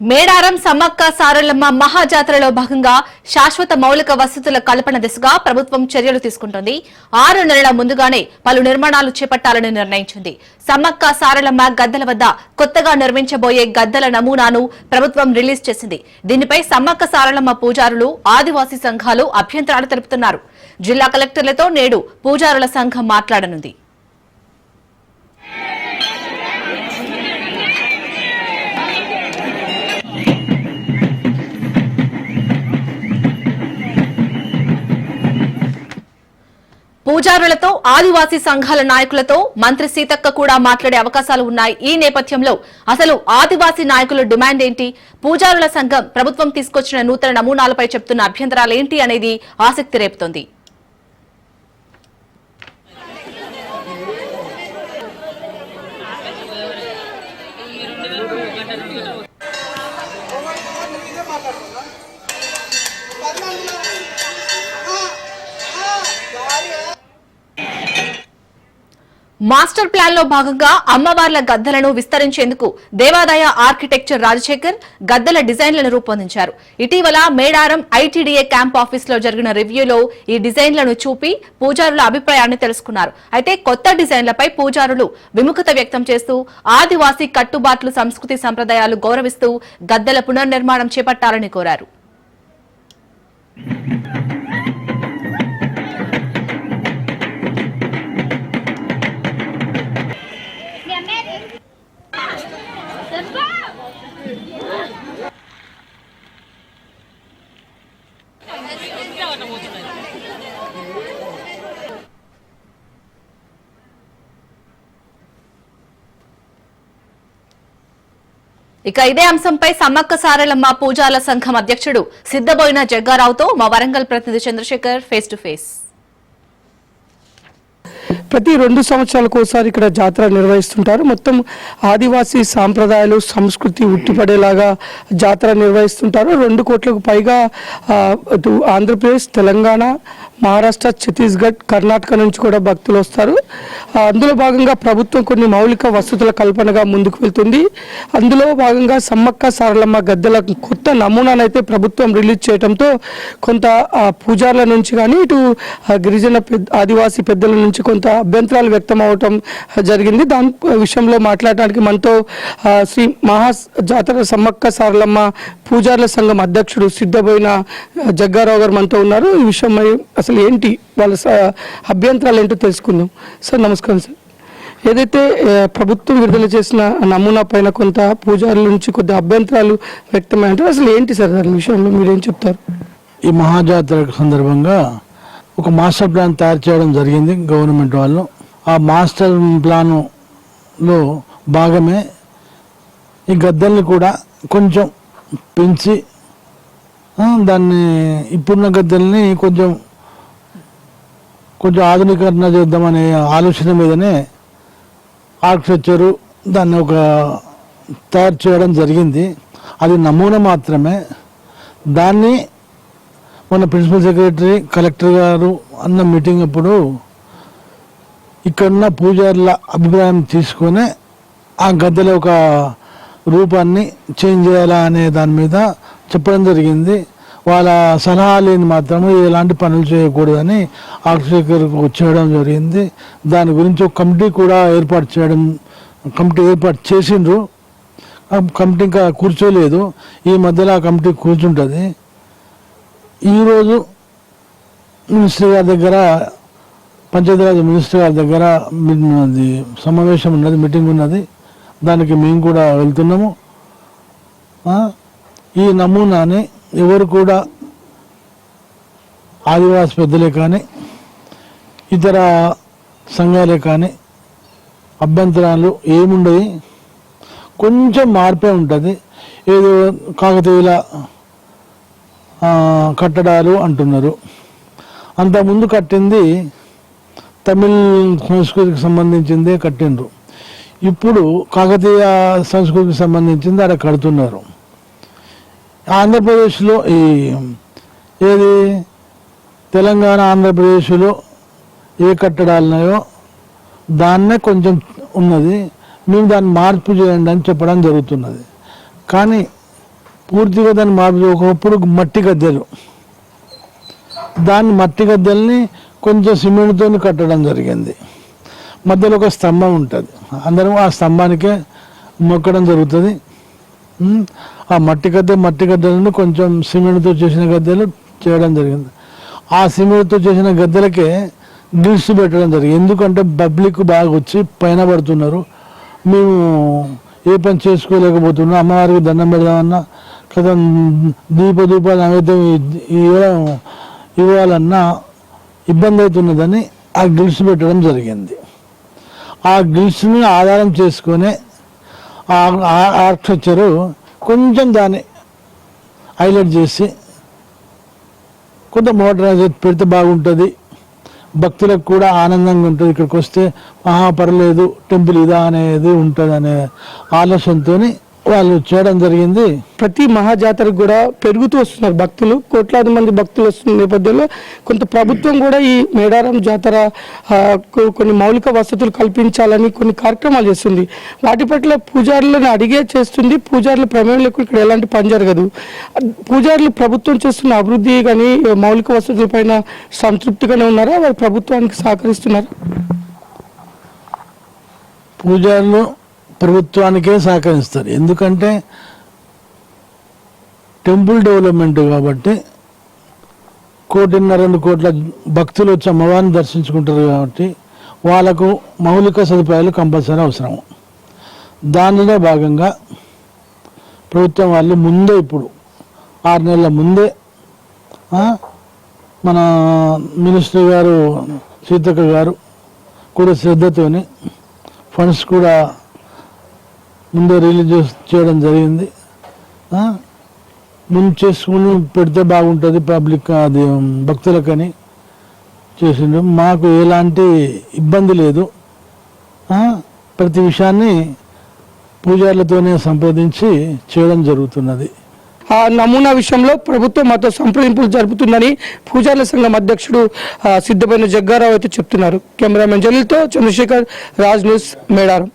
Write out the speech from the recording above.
మేడారం సమ్మక్క సారలమ్మ మహాజాతరలో భాగంగా శాశ్వత మౌలిక వసతుల కల్పన దిశగా ప్రభుత్వం చర్యలు తీసుకుంటోంది. 6 నెలల ముందుగానే పలు నిర్మాణాలు చేపట్టాలని నిర్ణయించింది. సమ్మక్క సారలమ్మ గద్దెల వద్ద కొత్తగా నిర్మించబోయే గద్దెల నమూనాను ప్రభుత్వం రిలీజ్ చేసింది. దీనిపై సమ్మక్క సారలమ్మ పూజారులు, ఆదివాసీ సంఘాలు అభ్యంతరాలు తెలుపుతున్నారు. జిల్లా కలెక్టర్లతో నేడు పూజారుల సంఘం మాట్లాడనుంది. పూజారులతో, ఆదివాసీ సంఘాల నాయకులతో మంత్రి సీతక్క కూడా మాట్లాడే అవకాశాలు ఉన్నాయి. ఈ నేపథ్యంలో అసలు ఆదివాసీ నాయకుల డిమాండ్ ఏంటి, పూజారుల సంఘం ప్రభుత్వం తీసుకొచ్చిన నూతన నమూనాలపై చెప్తున్న అభ్యంతరాలు ఏంటి అనేది ఆసక్తి రేపుతోంది. మాస్టర్ ప్లాన్ లో భాగంగా అమ్మవార్ల గద్దెలను విస్తరించేందుకు దేవాదాయ ఆర్కిటెక్చర్ రాజశేఖర్ గద్దెల డిజైన్లను రూపొందించారు. ఇటీవల మేడారం ఐటీడీఏ క్యాంప్ ఆఫీస్ లో జరిగిన రివ్యూలో ఈ డిజైన్లను చూపి పూజారుల అభిప్రాయాన్ని తెలుసుకున్నారు. అయితే కొత్త డిజైన్లపై పూజారులు విముఖత వ్యక్తం చేస్తూ ఆదివాసీ కట్టుబాట్లు, సంస్కృతి సంప్రదాయాలు గౌరవిస్తూ గద్దెల పునర్నిర్మాణం చేపట్టాలని కోరారు. ఇక ఇదే అంశంపై సమ్మక్క సారలమ్మ పూజాల సంఘం అధ్యక్షుడు సిద్దబోయిన జగ్గారావుతో మా వరంగల్ ప్రతినిధి చంద్రశేఖర్ ఫేస్ టు ఫేస్. ప్రతి 2 సంవత్సరాలకు ఒకసారి ఇక్కడ జాతర నిర్వహిస్తుంటారు. మొత్తం ఆదివాసీ సాంప్రదాయాలు, సంస్కృతి ఉట్టిపడేలాగా జాతర నిర్వహిస్తుంటారు. 2 కోట్లకు పైగా అటు ఆంధ్రప్రదేశ్, తెలంగాణ, మహారాష్ట్ర, ఛత్తీస్గఢ్, కర్ణాటక నుంచి కూడా భక్తులు వస్తారు. అందులో భాగంగా ప్రభుత్వం కొన్ని మౌలిక వసతుల కల్పనగా ముందుకు వెళ్తుంది. అందులో భాగంగా సమ్మక్క సారలమ్మ గద్దెల కొత్త నమూనానైతే ప్రభుత్వం రిలీజ్ చేయడంతో కొంత పూజార్ల నుంచి కానీ ఇటు గిరిజన ఆదివాసీ పెద్దల నుంచి కొంత అభ్యంతరాలు వ్యక్తం అవటం జరిగింది. దాని విషయంలో మాట్లాడడానికి మనతో శ్రీ మహాజాతర సమ్మక్క సారలమ్మ పూజార్ల సంఘం అధ్యక్షుడు సిద్దబోయిన జగ్గారావు గారు మనతో ఉన్నారు. ఈ విషయం అసలు ఏంటి, వాళ్ళ అభ్యంతరాలు ఏంటో తెలుసుకుందాం. సార్ నమస్కారం. సార్, ఏదైతే ప్రభుత్వం విడుదల చేసిన నమూనా పైన కొంత పూజారుల నుంచి కొద్ది అభ్యంతరాలు వ్యక్తమైంటారు, అసలు ఏంటి సార్ దాని విషయంలో మీరేం చెప్తారు? ఈ మహాజాతర సందర్భంగా ఒక మాస్టర్ ప్లాన్ తయారు చేయడం జరిగింది గవర్నమెంట్ వాళ్ళు. ఆ మాస్టర్ ప్లాన్లో భాగమే ఈ గద్దెల్ని కూడా కొంచెం పెంచి దాన్ని ఇప్పుడున్న గద్దెల్ని కొంచెం ఆధునీకరణ చేద్దామనే ఆలోచన మీదనే ఆర్కిటెక్చరు దాన్ని ఒక తయారు చేయడం జరిగింది. అది నమూనా మాత్రమే. దాన్ని మన ప్రిన్సిపల్ సెక్రటరీ, కలెక్టర్ గారు అన్న మీటింగ్ అప్పుడు ఇక్కడున్న పూజారుల అభిప్రాయం తీసుకొని ఆ గద్దెల ఒక రూపాన్ని చేంజ్ చేయాలా అనే దాని మీద చెప్పడం జరిగింది. వాళ్ళ సలహా లేని మాత్రము ఎలాంటి పనులు చేయకూడదని ఆర్కిటెక్చర్కు వచ్చేయడం జరిగింది. దాని గురించి ఒక కమిటీ కూడా ఏర్పాటు చేసిండ్రు. కమిటీ ఇంకా కూర్చోలేదు. ఈ మధ్యలో ఆ కమిటీ కూర్చుంటుంది. ఈరోజు మినిస్టర్ గారి దగ్గర, పంచాయతీరాజ్ మినిస్టర్ గారి దగ్గర సమావేశం ఉన్నది, మీటింగ్ ఉన్నది. దానికి మేము కూడా వెళ్తున్నాము. ఈ నమూనాని ఎవరు కూడా ఆదివాసి పెద్దలే కానీ ఇతర సంఘాలే కానీ అభ్యంతరాలు ఏముండవు. కొంచెం మార్పే ఉంటుంది. ఏదో కాకతీయుల కట్టడాలు అంటున్నారు. అంతకుముందు కట్టింది తమిళ సంస్కృతికి సంబంధించిందే కట్టిండ్రు. ఇప్పుడు కాకతీయ సంస్కృతికి సంబంధించింది అక్కడ కడుతున్నారు. ఆంధ్రప్రదేశ్లో ఏది తెలంగాణ, ఆంధ్రప్రదేశ్లో ఏ కట్టడాలు ఉన్నాయో దాన్నే కొంచెం ఉన్నది. మేము దాన్ని మార్పు చేయండి అని చెప్పడం జరుగుతున్నది. కానీ పూర్తిగా దాన్ని మార్పు ఒకప్పుడు మట్టి గద్దెలు, దాన్ని మట్టి గద్దెల్ని కొంచెం సిమెంట్తో కట్టడం జరిగింది. మధ్యలో ఒక స్తంభం ఉంటుంది, అందరం ఆ స్తంభానికే మొక్కడం జరుగుతుంది. ఆ మట్టి గద్దెలను కొంచెం సిమెంట్తో చేసిన గద్దెలు చేయడం జరిగింది. ఆ సిమెంట్తో చేసిన గద్దెలకే గ్రిల్స్ పెట్టడం జరిగింది. ఎందుకంటే పబ్లిక్ బాగా వచ్చి పైన పడుతున్నారు, మేము ఏ పని చేసుకోలేకపోతున్నాం, అమ్మవారికి దండం పెడదామన్నా కదా దీపాలు నైవేద్యం ఇవ్వాలన్నా ఇబ్బంది అవుతున్నదని ఆ గ్రిల్స్ పెట్టడం జరిగింది. ఆ గ్రిల్స్ని ఆధారం చేసుకొని ఆర్కిటెక్చరు కొంచెం దాన్ని హైలైట్ చేసి కొంత మోడర్నైజ్ పెడితే బాగుంటుంది, భక్తులకు కూడా ఆనందంగా ఉంటుంది. ఇక్కడికి వస్తే పర్లేదు టెంపుల్ ఇదా అనేది ఉంటుంది అనే ఆలోచనతో వాళ్ళు చేయడం జరిగింది. ప్రతి మహాజాతరకు కూడా పెరుగుతూ వస్తున్నారు భక్తులు, కోట్లాది మంది భక్తులు వస్తున్న నేపథ్యంలో కొంత ప్రభుత్వం కూడా ఈ మేడారం జాతర కొన్ని మౌలిక వసతులు కల్పించాలని కొన్ని కార్యక్రమాలు చేస్తుంది. వాటి పట్ల పూజారులను అడిగే చేస్తుంది. పూజారుల ప్రమేయం లేకుండా ఇక్కడ ఎలాంటి పని జరగదు. పూజారులు ప్రభుత్వం చేస్తున్న అభివృద్ధి కానీ మౌలిక వసతుల పైన సంతృప్తిగానే ఉన్నారా, వారు ప్రభుత్వానికి సహకరిస్తున్నారా? పూజారులు ప్రభుత్వానికే సహకరిస్తారు. ఎందుకంటే టెంపుల్ డెవలప్మెంట్ కాబట్టి 1.5-2 కోట్ల భక్తులు వచ్చి అమ్మవారిని దర్శించుకుంటారు కాబట్టి వాళ్ళకు మౌలిక సదుపాయాలు కంపల్సరీ అవసరం. దానిలో భాగంగా ప్రభుత్వం వాళ్ళు ముందే ఇప్పుడు 6 నెలల ముందే మన మినిస్టర్ గారు సీతక్క గారు కూడా శ్రద్ధతోని ఫండ్స్ కూడా ముందే రిలీజ్ చేయడం జరిగింది. ముందు చేసుకుని పెడితే బాగుంటుంది పబ్లిక్ అది భక్తులకని చేసిండు. మాకు ఎలాంటి ఇబ్బంది లేదు. ప్రతి విషయాన్ని పూజారులతోనే సంప్రదించి చేయడం జరుగుతున్నది. ఆ నమూనా విషయంలో ప్రభుత్వం మాతో సంప్రదింపులు జరుపుతుందని పూజారుల సంఘం అధ్యక్షుడు సిద్ధమైన జగ్గారావు అయితే చెప్తున్నారు. కెమెరామెన్ జలీల్తో చంద్రశేఖర్, రాజ్ న్యూస్, మేడారం.